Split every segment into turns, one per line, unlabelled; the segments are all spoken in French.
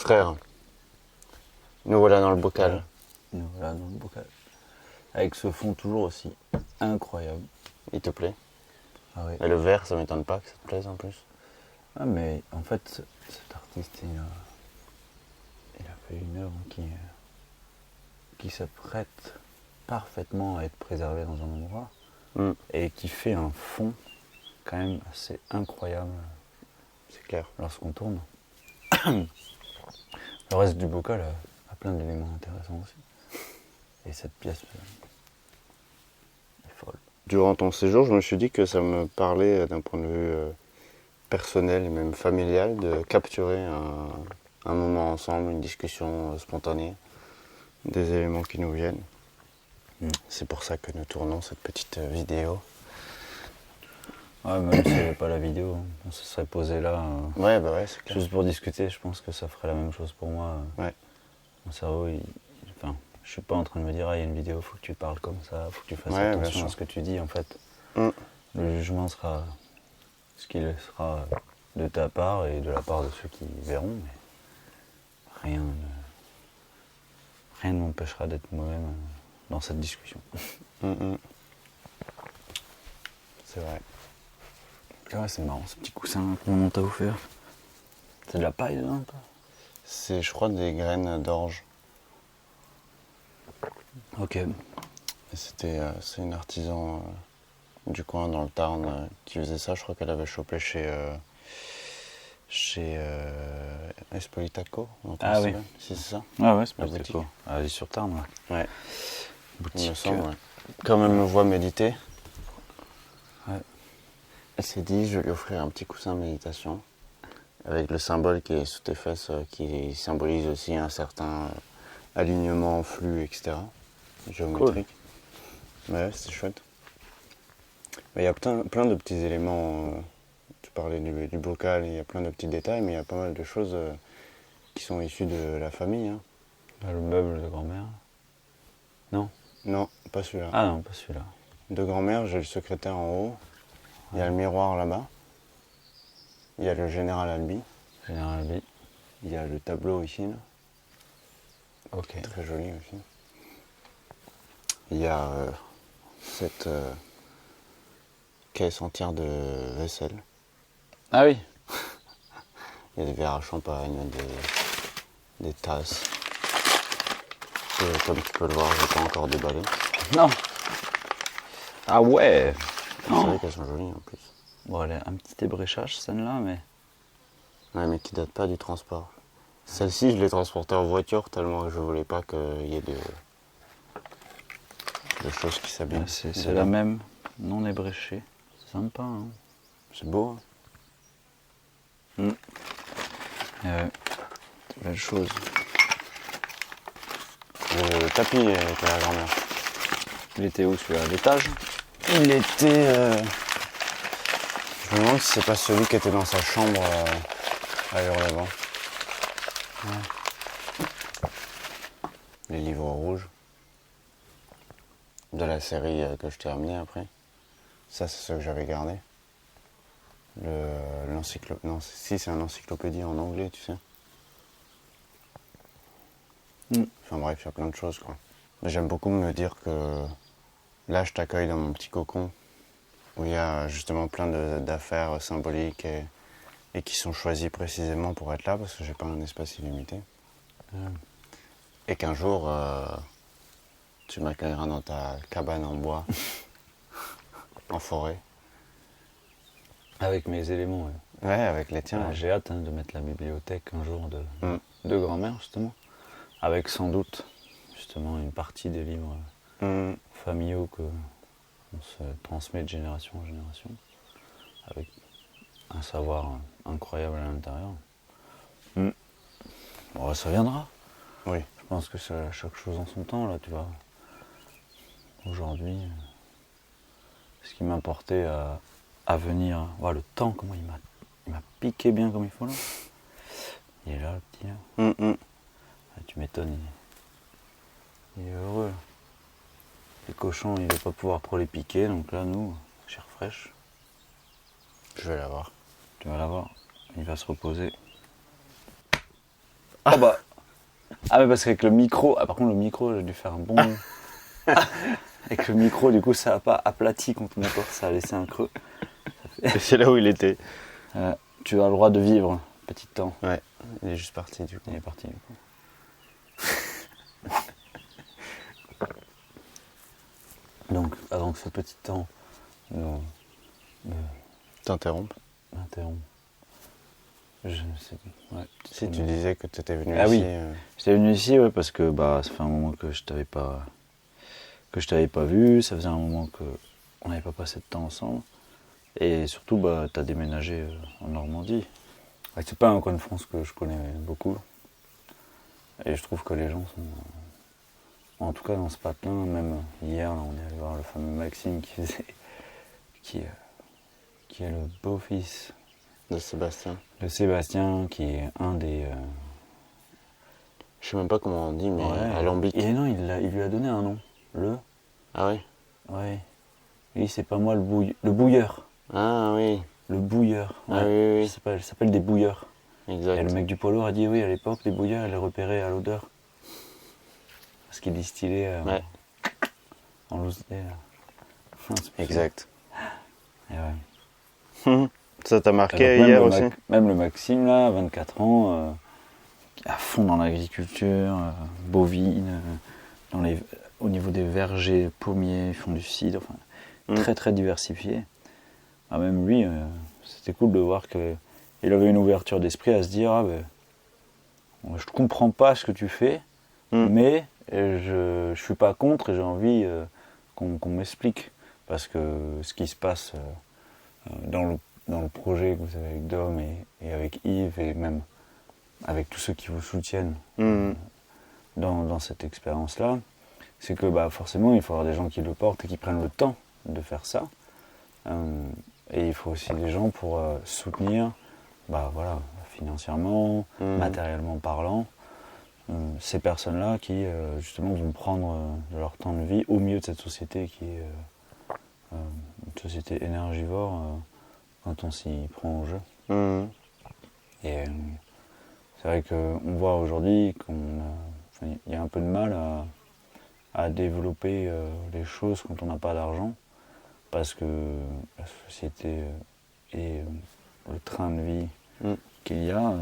Frère, nous voilà dans le bocal.
Nous voilà dans le bocal. Avec ce fond toujours aussi incroyable.
Il te plaît?
Ah oui.
Et le vert, ça m'étonne pas que ça te plaise en plus.
Ah mais en fait, cet artiste, il a fait une œuvre qui s'apprête parfaitement à être préservée dans un endroit et qui fait un fond quand même assez incroyable.
C'est clair.
Lorsqu'on tourne. Le reste du bocal a plein d'éléments intéressants aussi. Et cette pièce est folle.
Durant ton séjour, je me suis dit que ça me parlait d'un point de vue personnel et même familial de capturer un moment ensemble, une discussion spontanée, des éléments qui nous viennent. C'est pour ça que nous tournons cette petite vidéo.
Ouais, même s'il n'y avait pas la vidéo, on se serait posé là.
Ouais, bah ouais, c'est clair.
Juste pour discuter, je pense que ça ferait la même chose pour moi.
Ouais.
Mon cerveau, enfin, je suis pas en train de me dire, ah, il y a une vidéo, faut que tu parles comme ça, faut que tu fasses attention à ce que tu dis, en fait. Le jugement sera ce qu'il sera de ta part et de la part de ceux qui verront, mais rien ne m'empêchera d'être moi-même dans cette discussion.
C'est vrai.
Ouais, c'est marrant, ce petit coussin que maman t'a offert. C'est de la paille dedans, toi?
C'est, je crois, des graines d'orge.
Ok.
C'est une artisan du coin dans le Tarn qui faisait ça. Je crois qu'elle avait chopé chez Espolitaco.
Ah oui.
Si c'est ça.
Ah ouais, c'est pas
La boutique.
Ah, elle est sur Tarn, là.
Ouais.
Boutique.
Il me semble, ouais. Comme elle me voit méditer,
Ouais.
elle s'est dit, je vais lui offrir un petit coussin méditation avec le symbole qui est sous tes fesses, qui symbolise aussi un certain alignement, flux, etc. Géométrique. Cool. Ouais, c'est chouette. Mais il y a plein de petits éléments. Tu parlais du bocal, il y a plein de petits détails, mais il y a pas mal de choses qui sont issues de la famille. Hein.
Le meuble de grand-mère. Non?
Non, pas celui-là.
Ah non, pas celui-là.
De grand-mère, j'ai le secrétaire en haut. Il y a le miroir là-bas. Il y a le général Albi.
Général Albi.
Il y a le tableau ici. Là.
Ok.
Très joli aussi. Il y a cette caisse entière de vaisselle.
Ah oui.
Il y a des verres à champagne, des tasses. Et comme tu peux le voir, je n'ai pas encore déballé.
Non. Ah ouais.
C'est vrai qu'elles sont jolies en plus.
Bon, elle a un petit ébréchage celle-là, mais...
Ouais, mais qui date pas du transport. Celle-ci, je l'ai transportée en voiture tellement que je voulais pas qu'il y ait de choses qui s'abîment.
C'est la même, non ébréchée. C'est sympa, hein.
C'est beau, hein.
Belle chose.
Le tapis était à la grand-mère.
Il était où celui-là? À l'étage?
Il était... Je me demande si c'est pas celui qui était dans sa chambre à Hurlevent. Ouais. Les livres rouges. De la série que je t'ai amené après. Ça, c'est ce que j'avais gardé. L'encyclopédie. Non, si, c'est un encyclopédie en anglais, tu sais. Enfin bref, il y a plein de choses, quoi. Mais j'aime beaucoup me dire que là, je t'accueille dans mon petit cocon où il y a justement plein d'affaires symboliques et qui sont choisies précisément pour être là parce que j'ai pas un espace illimité. Et qu'un jour, tu m'accueilleras dans ta cabane en bois, en forêt.
Avec mes éléments, ouais.
Ouais, avec les tiens.
J'ai hâte de mettre la bibliothèque un jour de grand-mère, justement. Avec sans doute, justement, une partie des livres familiaux que on se transmet de génération en génération. Avec un savoir incroyable à l'intérieur. Bon, ça viendra.
Oui.
Je pense que c'est chaque chose en son temps, là, tu vois. Aujourd'hui, ce qui m'importait à venir, voilà, le temps, comment il m'a piqué bien comme il faut là. Il est là, le petit là. Ah, tu m'étonnes, il est heureux. Là. Les cochons, il ne va pas pouvoir trop les piquer, donc là, nous, chair fraîche.
Je vais l'avoir.
Tu vas l'avoir. Il va se reposer. Ah bah. Ah mais parce qu'avec le micro, par contre le micro j'ai dû faire un bon. Avec le micro du coup ça a pas aplati contre mon corps, ça a laissé un creux.
Et c'est là où il était.
Tu as le droit de vivre, petit temps.
Ouais, il est juste parti du coup.
Il est parti du coup. Donc avant que ce petit temps nous
T'interrompes.
m'interrompe. Je ne sais pas. Ouais,
Si tu disais que tu étais venu
Ah
ici.
oui. J'étais venu ici ouais, parce que ça fait un moment que je t'avais pas vu, ça faisait un moment qu'on n'avait pas passé de temps ensemble. Et surtout t'as déménagé en Normandie. Ouais, c'est pas un coin de France que je connais beaucoup. Et je trouve que les gens sont. En tout cas dans ce patelin, même hier là, on est allé voir le fameux Maxime qui est le beau-fils
De Sébastien.
de Sébastien, qui est un des.
Je sais même pas comment on dit, mais
Ouais.
alambic.
Et non, il lui a donné un nom.
Ah oui.
Ouais. Lui, c'est pas moi le bouilleur.
Ah oui,
Le bouilleur. Ouais.
Ah oui, oui.
Ça s'appelle des bouilleurs.
exact.
Et le mec du polo a dit oui, à l'époque, les bouilleurs, ils les repéraient à l'odeur. Parce qu'il distillait
Ouais,
en loose day.
exact.
Et ouais.
Ça t'a
Donc
marqué
même
hier
le
aussi
même le Maxime, là, 24 ans, à fond dans l'agriculture, bovine, au niveau des vergers, pommiers, ils font du cidre, enfin, très très diversifié. Ah, même lui, c'était cool de voir qu'il avait une ouverture d'esprit à se dire ah ben, je ne comprends pas ce que tu fais, mais je ne suis pas contre et j'ai envie qu'on m'explique. Parce que ce qui se passe dans le projet que vous avez avec Dom et avec Yves et même avec tous ceux qui vous soutiennent dans cette expérience-là, c'est que forcément il faut avoir des gens qui le portent et qui prennent le temps de faire ça. Et il faut aussi des gens pour soutenir financièrement, matériellement parlant, ces personnes-là qui justement vont prendre leur temps de vie au milieu de cette société qui est une société énergivore quand on s'y prend au jeu. Et c'est vrai qu'on voit aujourd'hui qu'il y a un peu de mal à développer les choses quand on n'a pas d'argent, parce que la société et le train de vie qu'il y a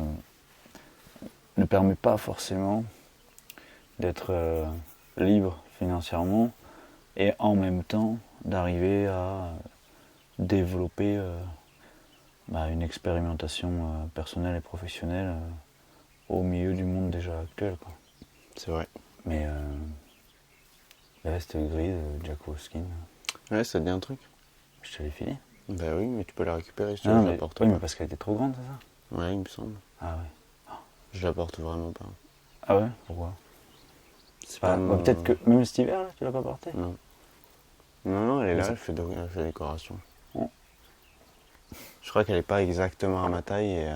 ne permet pas forcément d'être libre financièrement et en même temps d'arriver à développer une expérimentation personnelle et professionnelle au milieu du monde déjà actuel, quoi.
C'est vrai.
Mais la veste grise de Jack Wolfskin,
Ouais, ça te dit un truc?
je te l'ai filé.
Bah oui, mais tu peux la récupérer si tu
Non,
veux, je
mais,
la porte
oui,
pas.
mais parce qu'elle était trop grande, c'est ça?
Ouais, il me semble.
Ah ouais.
Je la porte vraiment pas.
Ah ouais? Pourquoi?
C'est pas mon...
Peut-être que même cet hiver, là, tu l'as pas portée?
Non. Non, elle est
Mais
là,
ça-
elle fait décoration.
Ouais.
Je crois qu'elle est pas exactement à ma taille et...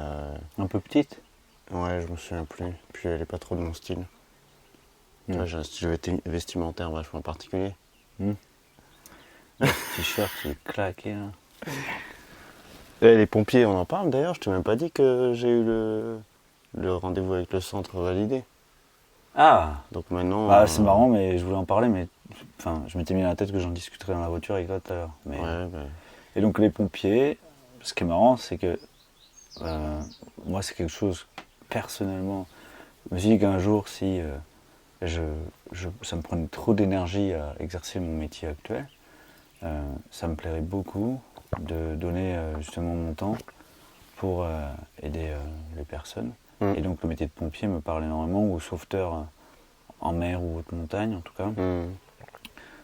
Un peu petite?
Ouais, je me souviens plus. Puis elle est pas trop de mon style. Tu vois, j'ai un style vestimentaire vachement particulier.
Le t-shirt, il est claqué, là.
Et les pompiers, on en parle d'ailleurs. Je t'ai même pas dit que j'ai eu le rendez-vous avec le centre validé.
Ah!
Donc maintenant...
C'est marrant, mais je voulais en parler, mais je m'étais mis dans la tête que j'en discuterais dans la voiture avec toi tout à l'heure. Mais...
Ouais,
Et donc les pompiers, ce qui est marrant, c'est que moi c'est quelque chose, personnellement, je me suis dit qu'un jour, si ça me prenait trop d'énergie à exercer mon métier actuel, ça me plairait beaucoup de donner justement mon temps pour aider les personnes. Et donc le métier de pompier me parle énormément, ou sauveteur en mer ou haute montagne en tout cas,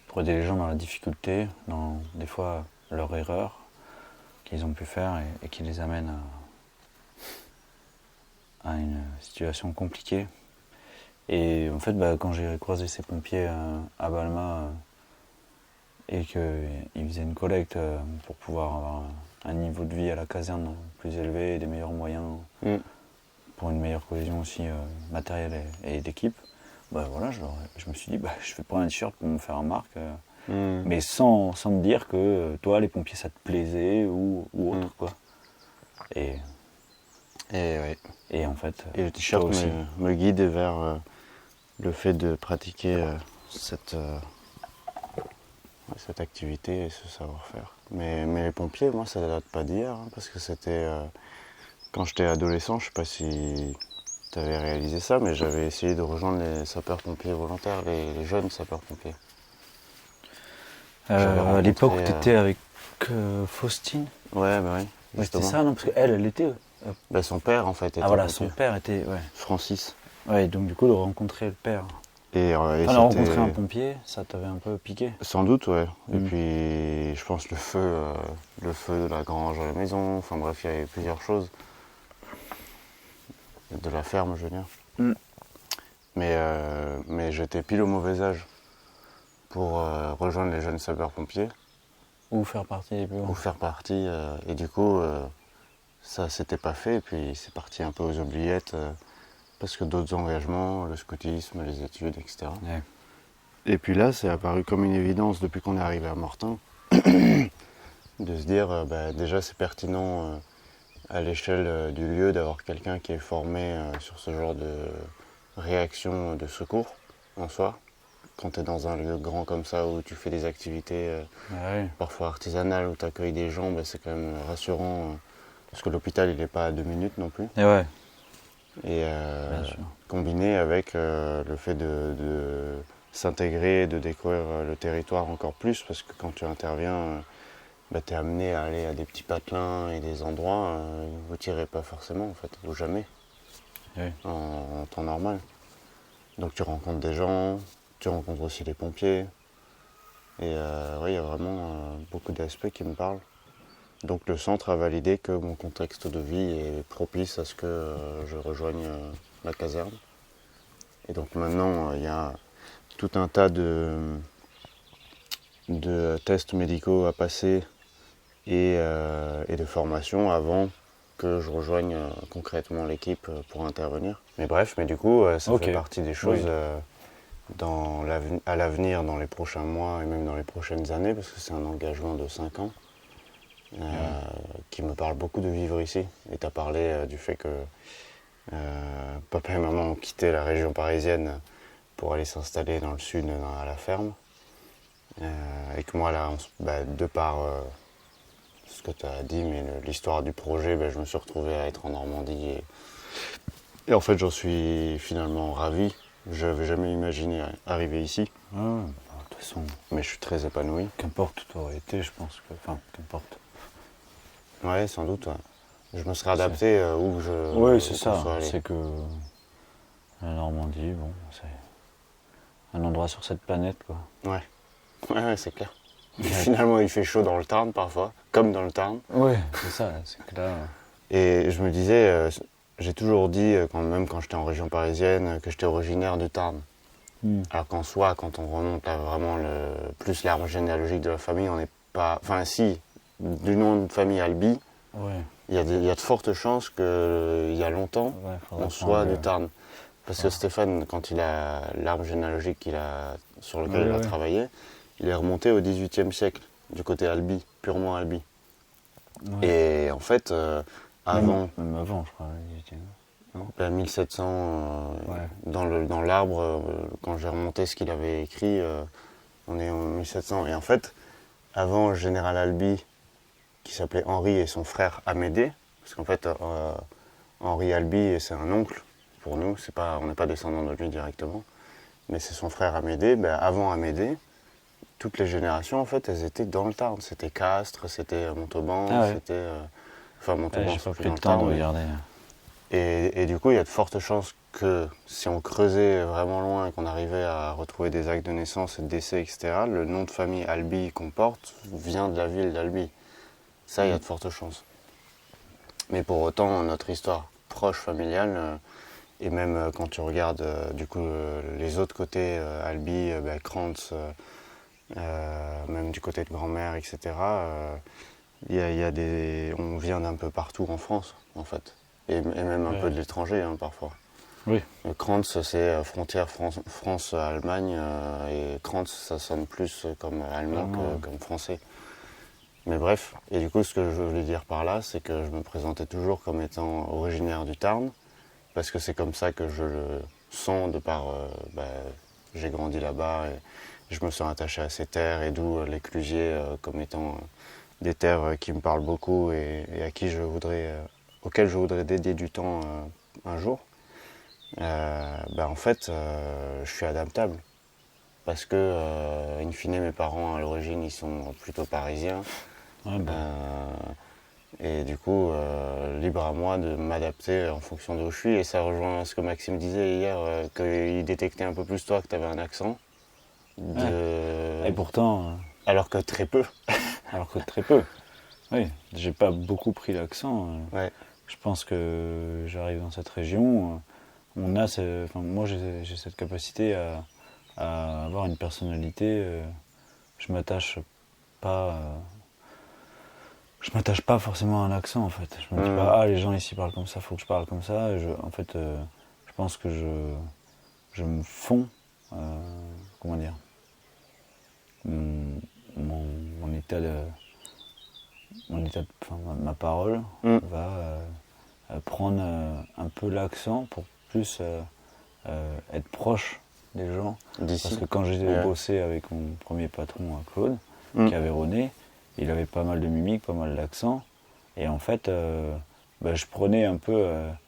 pour aider les gens dans la difficulté, dans des fois leur erreur qu'ils ont pu faire et qui les amène à une situation compliquée. Et en fait, quand j'ai croisé ces pompiers à Balma et qu'ils faisaient une collecte pour pouvoir avoir un niveau de vie à la caserne plus élevé et des meilleurs moyens pour une meilleure cohésion aussi matérielle et d'équipe, je me suis dit, je vais prendre un t-shirt pour me faire une marque, mais sans me dire que toi, les pompiers, ça te plaisait ou autre, quoi. Et Et en fait,
Et le t-shirt
toi aussi.
me guide vers le fait de pratiquer cette activité et ce savoir-faire. Mais les pompiers, moi, ça date pas d'hier, hein, parce que c'était quand j'étais adolescent, je sais pas si tu avais réalisé ça, mais j'avais essayé de rejoindre les sapeurs-pompiers volontaires, les jeunes sapeurs-pompiers. J'avais
À l'époque où
rencontré,
tu étais avec Faustine.
Ouais, bah oui,
Ouais, c'était
justement.
ça, non? Parce qu'elle, elle était.
Bah, son père, en fait, était
Ah voilà,
pompier.
son père était. Ouais.
Francis.
Ouais, donc du coup, de rencontrer le père.
Et
Enfin, de
c'était-
rencontrer un pompier, ça t'avait un peu piqué.
Sans doute, ouais. Et
Mm.
puis, je pense le feu de la grange à la maison. Enfin bref, il y avait plusieurs choses. De la ferme, je veux dire.
Mm.
Mais j'étais pile au mauvais âge pour rejoindre les jeunes sapeurs-pompiers
Ou faire partie des plus
ou
grands.
faire partie. Et du coup, ça s'était pas fait. Et puis, c'est parti un peu aux oubliettes parce que d'autres engagements, le scoutisme, les études, etc.
Ouais.
Et puis là, c'est apparu comme une évidence depuis qu'on est arrivé à Mortain de se dire, déjà, c'est pertinent à l'échelle du lieu d'avoir quelqu'un qui est formé sur ce genre de réaction de secours en soi. Quand tu es dans un lieu grand comme ça où tu fais des activités
Ouais.
parfois artisanales, où tu accueilles des gens, c'est quand même rassurant parce que l'hôpital il n'est pas à 2 minutes non plus.
Et ouais,
Et
bien sûr.
combiné avec le fait de s'intégrer, de découvrir le territoire encore plus parce que quand tu interviens, tu es amené à aller à des petits patelins et des endroits où tu n'irais pas forcément en fait, ou jamais,
Oui.
en temps normal. Donc tu rencontres des gens, tu rencontres aussi les pompiers, et il y a vraiment beaucoup d'aspects qui me parlent. Donc le centre a validé que mon contexte de vie est propice à ce que je rejoigne la caserne. Et donc maintenant, il y a tout un tas de tests médicaux à passer et de formation avant que je rejoigne concrètement l'équipe pour intervenir. Mais bref, mais du coup, ça
Ok.
fait partie des choses
Oui.
à l'avenir, dans les prochains mois et même dans les prochaines années, parce que c'est un engagement de 5 ans qui me parle beaucoup de vivre ici. Et tu as parlé du fait que papa et maman ont quitté la région parisienne pour aller s'installer dans le sud, à la ferme. Et que moi, là, de par ce que tu as dit, mais l'histoire du projet, je me suis retrouvé à être en Normandie. Et en fait, j'en suis finalement ravi. Je n'avais jamais imaginé arriver ici,
Ah, de toute façon,
mais je suis très épanoui.
qu'importe où tu aurais été, je pense que. Enfin, qu'importe.
Ouais, sans doute. Ouais. Je me serais adapté où je
Oui, c'est
où
ça.
qu'on soit allé.
C'est que la Normandie, bon, c'est un endroit sur cette planète, quoi.
Ouais, ouais, c'est clair. Finalement, il fait chaud dans le Tarn parfois, comme dans le Tarn.
Oui, c'est ça. C'est que là.
Et je me disais, j'ai toujours dit, même quand j'étais en région parisienne, que j'étais originaire du Tarn. Alors qu'en soi, quand on remonte à vraiment plus l'arbre généalogique de la famille, on n'est pas. Enfin, si, du nom de famille Albi,
Ouais.
il y a de fortes chances qu'il y a longtemps,
Ouais, faudrait
on soit
prendre
du
le-
Tarn. Parce que Stéphane, quand il a l'arbre généalogique sur lequel il a travaillé, il est remonté au XVIIIe siècle, du côté Albi, purement Albi.
Ouais.
Et en fait, avant,
Même avant, je crois. il était-
1700,
Ouais.
dans l'arbre, quand j'ai remonté ce qu'il avait écrit, on est en 1700. Et en fait, avant le général Albi, qui s'appelait Henri, et son frère Amédée, parce qu'en fait, Henri Albi, c'est un oncle pour nous, on n'est pas descendant de lui directement, mais c'est son frère Amédée. Avant Amédée, toutes les générations, en fait, elles étaient dans le Tarn. C'était Castres, c'était Montauban,
Ah ouais.
c'était... enfin, Montauban,
J'ai
c'est
pas
plus
pris
dans
le
le
temps de
Tarn, mais-
regarder.
Et du coup, il y a de fortes chances que si on creusait vraiment loin et qu'on arrivait à retrouver des actes de naissance et de décès, etc., le nom de famille Albi qu'on porte vient de la ville d'Albi. Ça, il y a de fortes chances. Mais pour autant, notre histoire proche familiale, et même quand tu regardes les autres côtés, Albi, Krantz, même du côté de grand-mère, etc., on vient d'un peu partout en France, en fait. Et même un peu de l'étranger, parfois.
Oui.
Krantz, c'est frontière France-Allemagne, et Krantz, ça sonne plus comme allemand que comme français. Mais bref, et du coup, ce que je voulais dire par là, c'est que je me présentais toujours comme étant originaire du Tarn, parce que c'est comme ça que je le sens de par... j'ai grandi là-bas et je me sens attaché à ces terres, et d'où les Clusiers comme étant des terres qui me parlent beaucoup et à qui auxquelles je voudrais dédier du temps un jour. En fait, je suis adaptable. Parce que, in fine, mes parents, à l'origine, ils sont plutôt parisiens.
Ouais, bah,
Et du coup, libre à moi de m'adapter en fonction d'où je suis. Et ça rejoint ce que Maxime disait hier, qu'il détectait un peu plus toi que tu avais un accent.
Et pourtant,
Alors que très peu.
alors que très peu. Oui, j'ai pas beaucoup pris l'accent.
Ouais.
Je pense que j'arrive dans cette région. Moi, j'ai cette capacité à avoir une personnalité. Je m'attache pas. Je m'attache pas forcément à un accent en fait. Je me dis pas, ah, les gens ici parlent comme ça, faut que je parle comme ça. En fait, je pense que je me fonds, comment dire, mon, mon état de, ma parole va prendre un peu l'accent pour plus être proche des gens.
D'ici.
Parce que quand j'ai bossé avec mon premier patron, Claude, qui avait René, il avait pas mal de mimiques, pas mal d'accent. Et en fait, je prenais un peu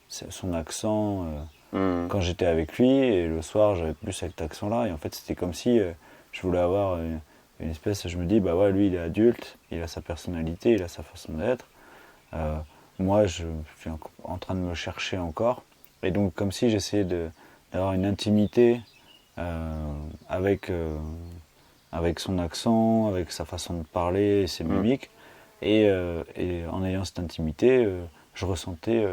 son accent quand j'étais avec lui. Et le soir, j'avais plus cet accent-là. Et en fait, c'était comme si je voulais avoir une espèce... Je me dis, bah ouais, lui, il est adulte, il a sa personnalité, il a sa façon d'être. Moi, je suis en train de me chercher encore. Et donc, comme si j'essayais d'avoir une intimité avec son accent, avec sa façon de parler, ses mimiques. Et en ayant cette intimité, je ressentais,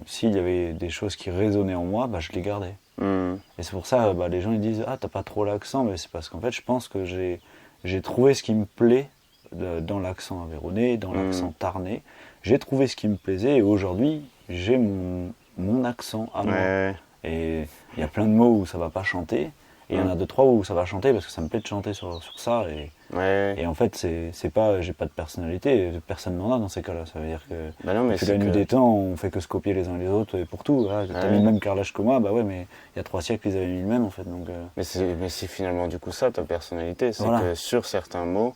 s'il y avait des choses qui résonnaient en moi, je les gardais. Et c'est pour ça, les gens ils disent « Ah, t'as pas trop l'accent », mais c'est parce qu'en fait, je pense que j'ai trouvé ce qui me plaît dans l'accent aveyronais, dans l'accent tarnais. J'ai trouvé ce qui me plaisait et aujourd'hui, j'ai mon accent à moi.
Ouais.
Et il y a plein de mots où ça va pas chanter. Et il y en a 2-3 où ça va chanter parce que ça me plaît de chanter sur ça. Et en fait, c'est pas, j'ai pas de personnalité, personne n'en a dans ces cas-là. Ça veut dire que depuis la nuit des temps, on fait que se copier les uns les autres et pour tout. T'as mis le même carrelage que moi, bah ouais, mais il y a 3 siècles, ils avaient mis le même en fait. Donc,
Mais c'est finalement du coup ça, ta personnalité. C'est
voilà.
que sur certains mots,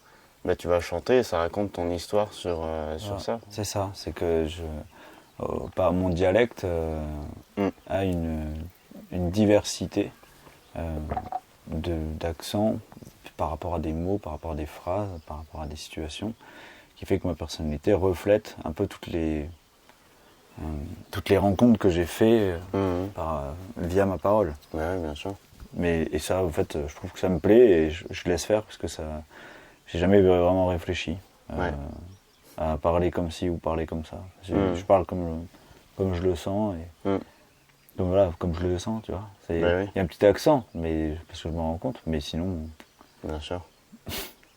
tu vas chanter et ça raconte ton histoire sur ça.
C'est ça, c'est que mon dialecte a une diversité d'accent par rapport à des mots, par rapport à des phrases, par rapport à des situations, qui fait que ma personnalité reflète un peu toutes les rencontres que j'ai faites via ma parole.
Ouais, bien sûr.
Et ça, en fait, je trouve que ça me plaît et je laisse faire parce que ça, j'ai jamais vraiment réfléchi à parler comme ci ou parler comme ça. Je parle comme je le sens. Donc voilà, comme je le sens, tu vois. Il y a un petit accent, mais parce que je me rends compte, mais sinon...
Bien sûr.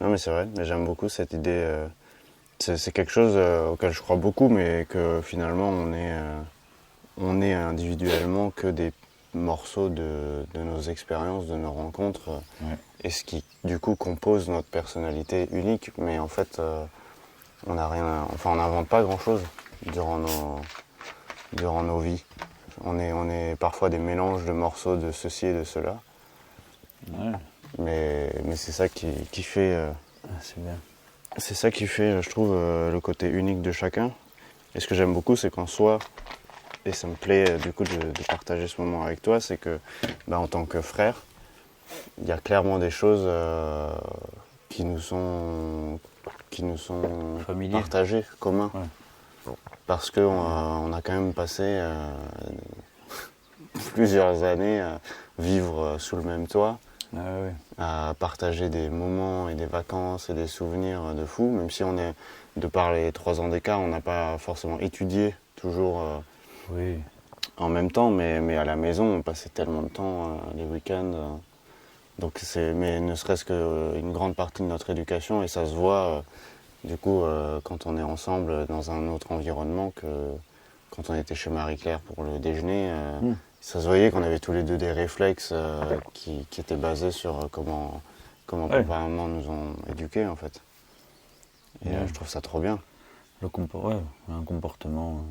Non mais c'est vrai, mais j'aime beaucoup cette idée. C'est quelque chose auquel je crois beaucoup, mais que finalement on est individuellement que des morceaux de nos expériences, de nos rencontres, et ce qui du coup compose notre personnalité unique. Mais en fait, on n'invente pas grand-chose durant nos vies. On est parfois des mélanges de morceaux de ceci et de cela.
Ouais.
Mais c'est ça qui fait...
c'est bien.
C'est ça qui fait, je trouve, le côté unique de chacun. Et ce que j'aime beaucoup, c'est qu'en soi, et ça me plaît du coup de partager ce moment avec toi, c'est que en tant que frère, il y a clairement des choses qui nous sont partagées, communs.
Ouais.
Parce qu'on a quand même passé plusieurs années à vivre sous le même toit, à partager des moments et des vacances et des souvenirs de fou, même si on est, de par les 3 ans d'écart, on n'a pas forcément étudié toujours en même temps, mais à la maison, on passait tellement de temps les week-ends. Donc mais ne serait-ce qu'une grande partie de notre éducation, et ça se voit du coup quand on est ensemble dans un autre environnement que quand on était chez Marie-Claire pour le déjeuner. Ça se voyait qu'on avait tous les deux des réflexes qui étaient basés sur comment papa et maman nous ont éduqués en fait. Et je trouve ça trop bien.
Ouais, un comportement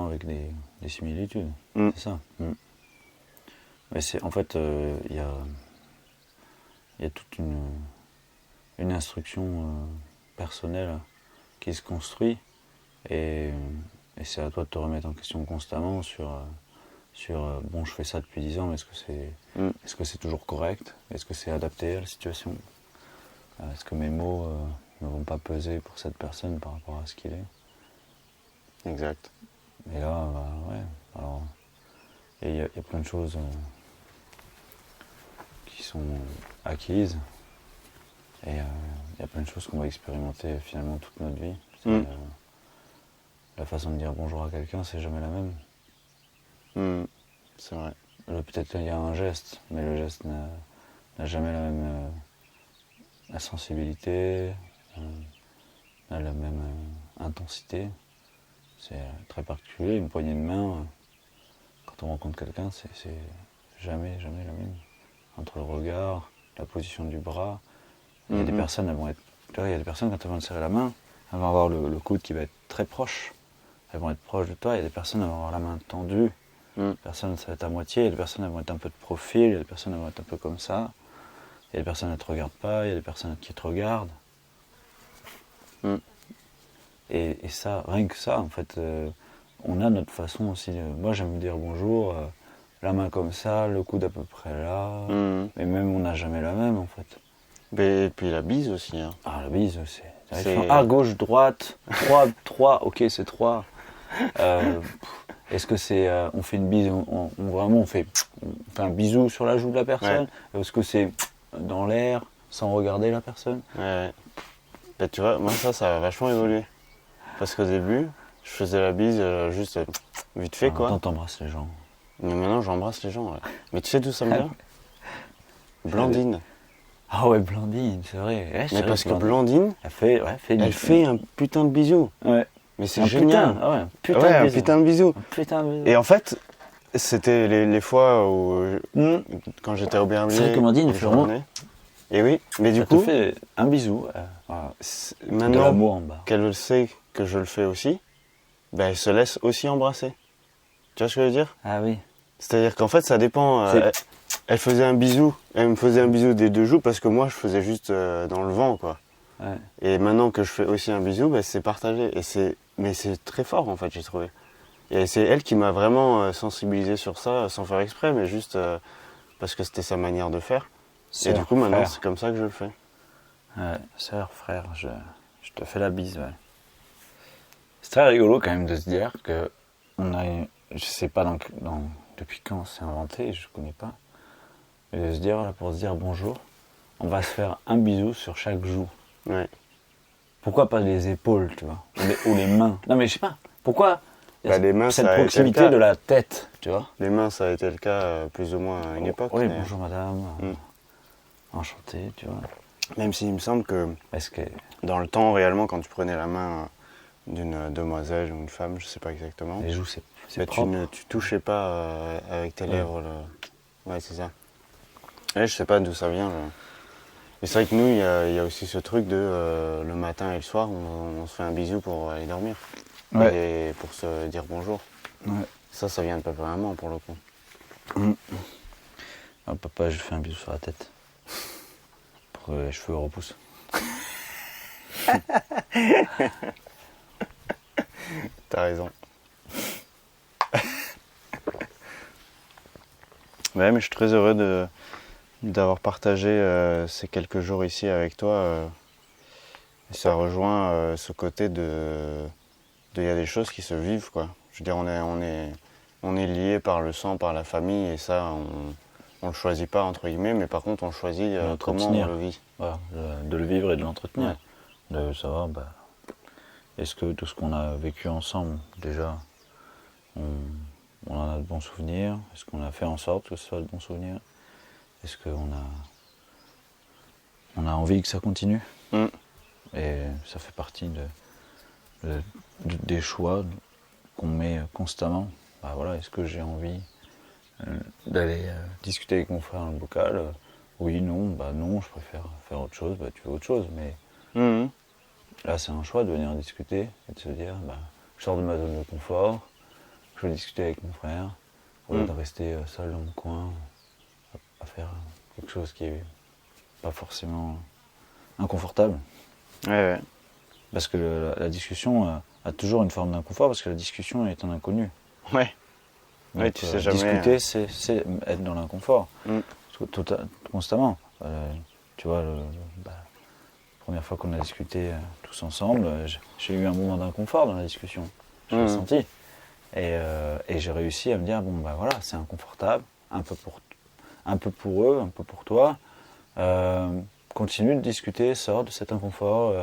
avec des similitudes. C'est ça. Mais en fait, il y a toute une instruction personnelle qui se construit et c'est à toi de te remettre en question constamment sur bon, je fais ça depuis 10 ans, mais est-ce que c'est toujours correct? Est-ce que c'est adapté à la situation? Est-ce que mes mots ne vont pas peser pour cette personne par rapport à ce qu'il est?
Exact.
Et là, ouais, alors, il y a plein de choses qui sont acquises. Et il y a plein de choses qu'on va expérimenter finalement toute notre vie. La façon de dire bonjour à quelqu'un, c'est jamais la même.
C'est vrai.
Peut-être qu'il y a un geste, mais le geste n'a jamais la même la sensibilité, n'a la même intensité. C'est très particulier. Une poignée de main, quand on rencontre quelqu'un, c'est jamais la même. Entre le regard, la position du bras. Il y a des personnes, il y a des personnes, quand elles vont te serrer la main, elles vont avoir le coude qui va être très proche. Elles vont être proches de toi. Il y a des personnes, elles vont avoir la main tendue. Des personnes, ça va être à moitié. Il y a des personnes, elles vont être un peu de profil. Il y a des personnes, elles vont être un peu comme ça. Il y a des personnes, elles ne te regardent pas. Il y a des personnes qui te regardent. Et ça, rien que ça, en fait, on a notre façon aussi. Moi, j'aime dire bonjour, la main comme ça, le coude à peu près là. Mais même, on n'a jamais la même, en fait.
Et puis la bise aussi. Hein.
Ah, la bise, c'est... gauche, droite, 3, ok, c'est 3. Est-ce que c'est... on fait une bise, on fait un bisou sur la joue de la personne? Est-ce que c'est dans l'air, sans regarder la personne?
Ouais. Ben, tu vois, moi ça a vachement évolué. Parce qu'au début, je faisais la bise juste vite fait, quoi.
Maintenant, t'embrasses les gens.
Mais maintenant, j'embrasse les gens, ouais. Mais tu sais d'où ça me vient? Blandine.
Ah ouais, Blandine, c'est vrai. Ouais,
mais parce que Blandine,
elle
fait un putain de bisou.
Ouais.
Mais c'est génial.
Un
putain de bisou.
Putain de bisou.
Et en fait, c'était les fois où, quand j'étais au Bermuda.
C'est vrai que Blandine, il fait vraiment...
Et oui, mais du coup,
fait un bisou.
Maintenant qu'elle sait que je le fais aussi, ben elle se laisse aussi embrasser. Tu vois ce que je veux dire?
Ah oui.
C'est-à-dire qu'en fait, ça dépend. Elle faisait un bisou, elle me faisait un bisou des deux joues parce que moi, je faisais juste dans le vent, quoi.
Ouais.
Et maintenant que je fais aussi un bisou, ben, c'est partagé. Mais c'est très fort, en fait, j'ai trouvé. Et c'est elle qui m'a vraiment sensibilisé sur ça, sans faire exprès, mais juste parce que c'était sa manière de faire. Et du coup, maintenant, c'est comme ça que je le fais.
Ouais, sœur, frère, je te fais la bise, ouais. C'est très rigolo quand même de se dire que je sais pas depuis quand c'est inventé, je connais pas. Mais de se dire, là, pour se dire bonjour, on va se faire un bisou sur chaque joue.
Ouais.
Pourquoi pas les épaules, tu vois, ou les mains? Non mais je sais pas, pourquoi
les mains,
cette proximité de la tête, tu vois?
Les mains, ça a été le cas plus ou moins à une époque.
Oui, bonjour madame, enchanté, tu vois.
Même s'il me semble que dans le temps, réellement, quand tu prenais la main d'une demoiselle ou une femme, je sais pas exactement.
Les joues, c'est propre.
Tu touchais pas avec tes lèvres. Ouais, c'est ça. Et je sais pas d'où ça vient. Mais c'est vrai que nous, il y a aussi ce truc de le matin et le soir, on se fait un bisou pour aller dormir.
Ouais.
Et pour se dire bonjour.
Ouais.
Ça vient de papa et maman pour le coup.
Ah, papa, je fais un bisou sur la tête. Pour que les cheveux repoussent.
T'as raison. Ouais, mais je suis très heureux d'avoir partagé ces quelques jours ici avec toi. Et ça rejoint ce côté il y a des choses qui se vivent, quoi. Je veux dire, on est liés par le sang, par la famille, et ça, on le choisit pas, entre guillemets, mais par contre, on choisit comment on le vit.
Voilà, de le vivre et de l'entretenir.
Ouais.
De savoir, est-ce que tout ce qu'on a vécu ensemble, déjà, on en a de bons souvenirs? Est-ce qu'on a fait en sorte que ce soit de bons souvenirs? Est-ce qu'on a envie que ça continue? Et ça fait partie des choix qu'on met constamment. Voilà, est-ce que j'ai envie d'aller discuter avec mon frère dans le bocal? Oui, non, non, je préfère faire autre chose. Tu fais autre chose, mais
Mhm.
Là, c'est un choix de venir discuter et de se dire, je sors de ma zone de confort, je vais discuter avec mon frère, au lieu de rester seul dans mon coin à faire quelque chose qui est pas forcément inconfortable.
Ouais.
Parce que la discussion a toujours une forme d'inconfort, parce que la discussion est un inconnu.
Ouais.
Donc,
Ouais, tu sais jamais.
discuter, c'est être dans l'inconfort,
Mm.
constamment. Tu vois, la première fois qu'on a discuté tous ensemble, j'ai eu un moment d'inconfort dans la discussion. J'ai ressenti. Et j'ai réussi à me dire, voilà, c'est inconfortable, un peu pour eux, un peu pour toi. Continue de discuter, sors de cet inconfort.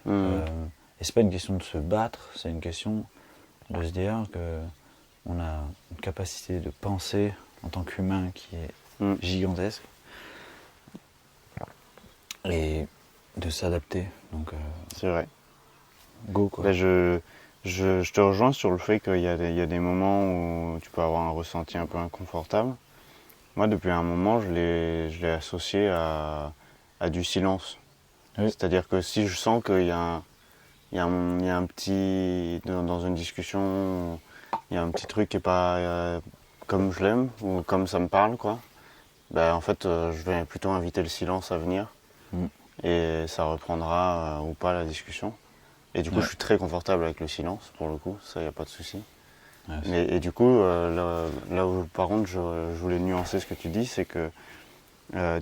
Et c'est pas une question de se battre, c'est une question de se dire que on a une capacité de penser en tant qu'humain qui est gigantesque et de s'adapter. Donc
C'est vrai.
go quoi.
Ben, je te rejoins sur le fait qu'il y a des moments où tu peux avoir un ressenti un peu inconfortable. Moi, depuis un moment, je l'ai associé à du silence.
Oui.
C'est-à-dire que si je sens qu'il y a un petit... Dans une discussion, il y a un petit truc qui n'est pas comme je l'aime ou comme ça me parle, quoi. Ben, en fait, je vais plutôt inviter le silence à venir. Et ça reprendra ou pas la discussion. Et du coup, je suis très confortable avec le silence, pour le coup, ça, il n'y a pas de souci. Ouais, et du coup, là où, par contre, je voulais nuancer ce que tu dis, c'est que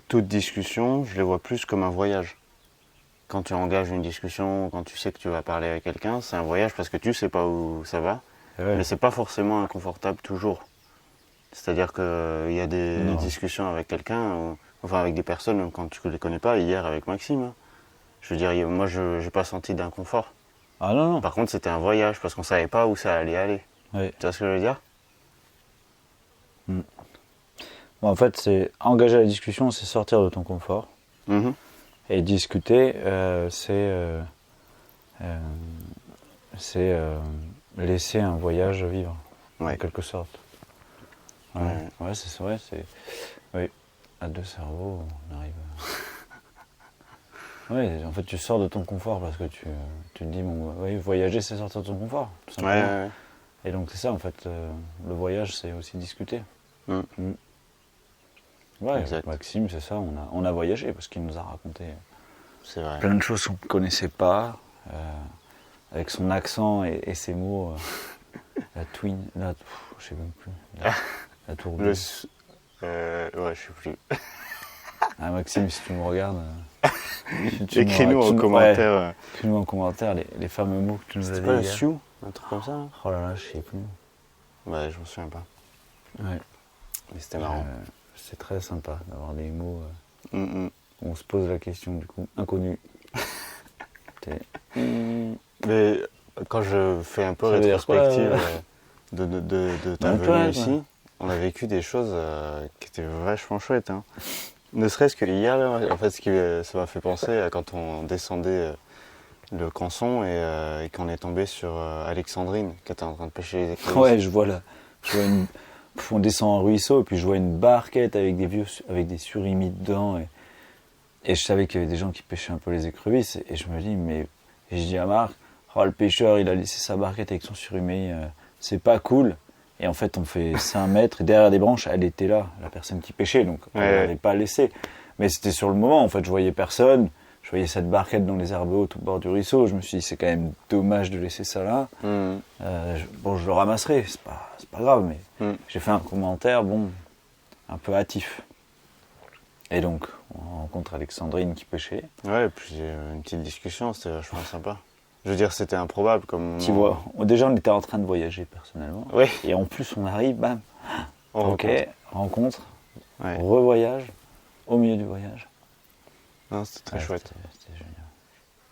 toute discussion, je les vois plus comme un voyage. Quand tu engages une discussion, quand tu sais que tu vas parler à quelqu'un, c'est un voyage parce que tu sais pas où ça va, mais c'est pas forcément inconfortable toujours. C'est-à-dire qu'il y a des discussions avec quelqu'un, enfin avec des personnes quand tu les connais pas, hier avec Maxime. Je veux dire, moi je n'ai pas senti d'inconfort.
Ah non.
Par contre, c'était un voyage parce qu'on savait pas où ça allait aller.
Oui.
Tu vois ce que je veux dire?
En fait, c'est engager la discussion, c'est sortir de ton confort. Et discuter, c'est laisser un voyage vivre, en quelque sorte. Ouais, c'est vrai, oui, à deux cerveaux, on arrive. Oui, en fait, tu sors de ton confort parce que tu te dis, voyager, c'est sortir de ton confort, tout simplement.
Ouais.
Et donc, c'est ça, en fait, le voyage, c'est aussi discuter. Ouais, exact. Maxime, c'est ça, on a voyagé parce qu'il nous a raconté plein de choses qu'on ne connaissait pas, avec son accent et ses mots, la twin, je sais même plus, la tourbille.
Ouais, je sais plus.
Maxime, si tu me regardes,
écris-nous en commentaire.
Écris-nous en commentaire les fameux mots que tu nous as dit.
C'était pas le Sioux, un truc comme ça?
Oh là là, je sais plus.
Ouais, je m'en souviens pas.
Ouais.
Mais c'était marrant.
C'est très sympa d'avoir des mots où on se pose la question, du coup, inconnu.
Mais quand je fais un peu rétrospective de ta venue ici, on a vécu des choses qui étaient vachement chouettes. Hein. Ne serait-ce que hier, là, en fait, ça m'a fait penser à quand on descendait le Canson et qu'on est tombé sur Alexandrine, qui était en train de pêcher les écrevisses.
Ouais, je vois on descend un ruisseau et puis je vois une barquette avec des surimi dedans et je savais qu'il y avait des gens qui pêchaient un peu les écrevisses et je me dis et je dis à Marc, le pêcheur il a laissé sa barquette avec son surimi, c'est pas cool. Et en fait on fait 5 mètres et derrière des branches elle était là, la personne qui pêchait, donc on l'avait pas laissé. Mais c'était sur le moment, en fait je voyais personne, je voyais cette barquette dans les herbes hautes au bord du ruisseau, je me suis dit c'est quand même dommage de laisser ça là. Je le ramasserai, c'est pas grave, mais j'ai fait un commentaire, un peu hâtif. Et donc, on rencontre Alexandrine qui pêchait.
Ouais, et puis une petite discussion, c'était vachement sympa. Je veux dire, c'était improbable comme...
Tu vois, déjà on était en train de voyager personnellement.
Oui.
Et en plus, on arrive, bam. Rencontre,
ouais.
Revoyage, au milieu du voyage.
Non, c'était très chouette.
C'était génial.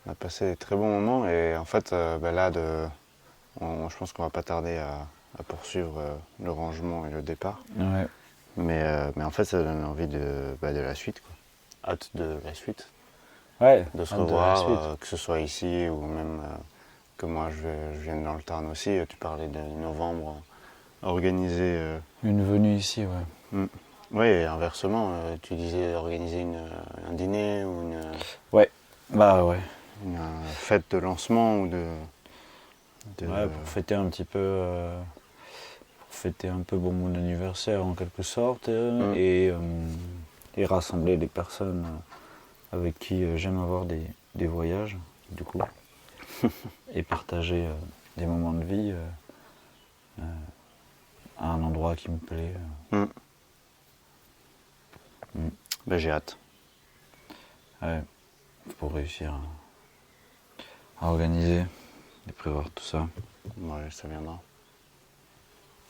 On a passé des très bons moments et en fait, là, je pense qu'on va pas tarder à poursuivre le rangement et le départ.
Ouais.
Mais en fait, ça donne envie de la suite, quoi. Hâte de la suite.
Ouais.
De se revoir, que ce soit ici ou même que moi je vienne dans le Tarn aussi. Tu parlais de novembre, organiser...
Une venue ici, ouais.
Oui, et inversement, tu disais organiser un dîner ou une...
Ouais, ouais.
une fête de lancement ou de...
Ouais, pour fêter un petit peu... pour fêter un peu bon, mon anniversaire en quelque sorte. Et rassembler les personnes avec qui j'aime avoir des voyages, du coup. Et partager des moments de vie à un endroit qui me plaît.
Ben, j'ai hâte.
Ouais, pour réussir à organiser et prévoir tout ça.
Ouais, ça viendra.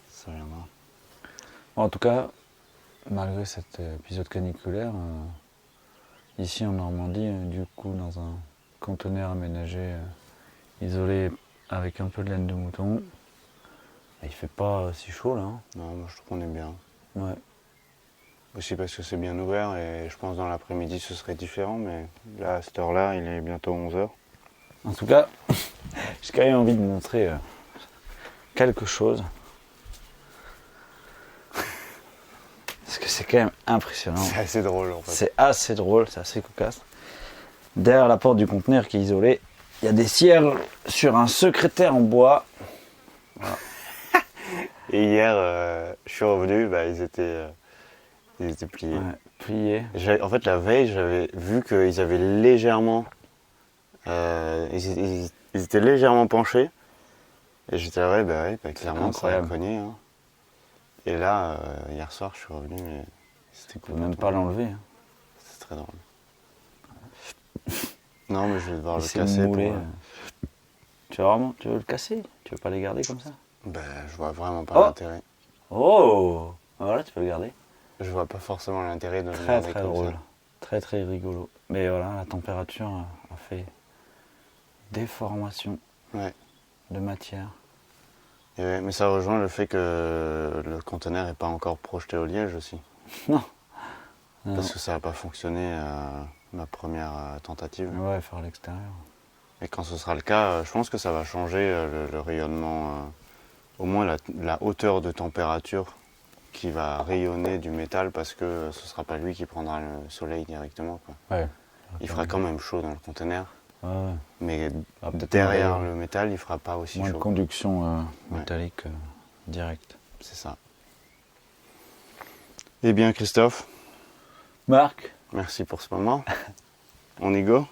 Ça viendra.
Bon, en tout cas, malgré cet épisode caniculaire, ici en Normandie, du coup, dans un conteneur aménagé, isolé avec un peu de laine de mouton, il fait pas si chaud là. Hein.
Non, moi je trouve qu'on est bien.
Ouais.
Aussi parce que c'est bien ouvert et je pense dans l'après-midi ce serait différent, mais là à cette heure-là, il est bientôt 11h.
En tout cas, j'ai quand même envie de montrer quelque chose. Parce que c'est quand même impressionnant.
C'est assez drôle en fait.
C'est assez drôle, c'est assez cocasse. Derrière la porte du conteneur qui est isolée, il y a des cierges sur un secrétaire en bois. Voilà.
Et hier, je suis revenu, bah, ils étaient pliés.
Ouais, pliés.
En fait, la veille, j'avais vu qu'ils avaient légèrement... ils étaient légèrement penchés. Et j'étais là, ouais, bah, clairement, ça a cogné. Hein. Et là, hier soir, je suis revenu, mais c'était
cool. Tu peux même pas l'enlever. Hein.
C'est très drôle. Non, mais je vais devoir le casser.
Moulé, Tu veux le casser? Tu veux pas les garder comme ça?
Ben, je vois vraiment pas l'intérêt.
Oh! Voilà, tu peux le garder.
Je vois pas forcément l'intérêt de le
garder
garder
très
comme
drôle.
ça.
Très très rigolo. Mais voilà, la température a fait déformation de matière.
Et ouais, mais ça rejoint le fait que le conteneur n'est pas encore projeté au liège aussi.
Non.
Parce que ça n'a pas fonctionné à ma première tentative.
Ouais, faire à l'extérieur.
Et quand ce sera le cas, je pense que ça va changer le rayonnement, au moins la hauteur de température qui va rayonner du métal parce que ce ne sera pas lui qui prendra le soleil directement. Quoi.
Ouais.
Il fera quand même chaud dans le conteneur, mais
peut-être
derrière le métal, il ne fera pas aussi
moins
chaud.
de conduction métallique directe.
C'est ça. Eh bien Christophe.
Marc.
Merci pour ce moment. On y go?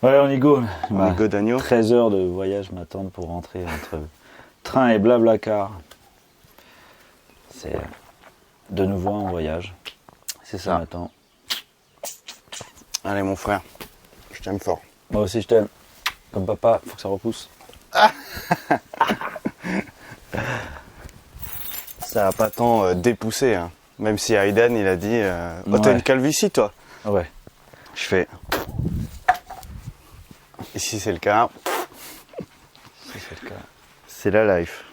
Ouais, on y go.
On y go d'agneau.
13 heures de voyage m'attendent pour rentrer entre train et Blablacar. C'est de nouveau un voyage.
C'est ça.
M'attend.
Allez mon frère, je t'aime fort.
Moi aussi je t'aime. Comme papa, faut que ça repousse.
Ça n'a pas tant dépoussé, hein. Même si Aiden il a dit oh t'as une calvitie toi.
Ouais.
Je fais. Et si c'est le cas.
Si c'est le cas.
C'est la life.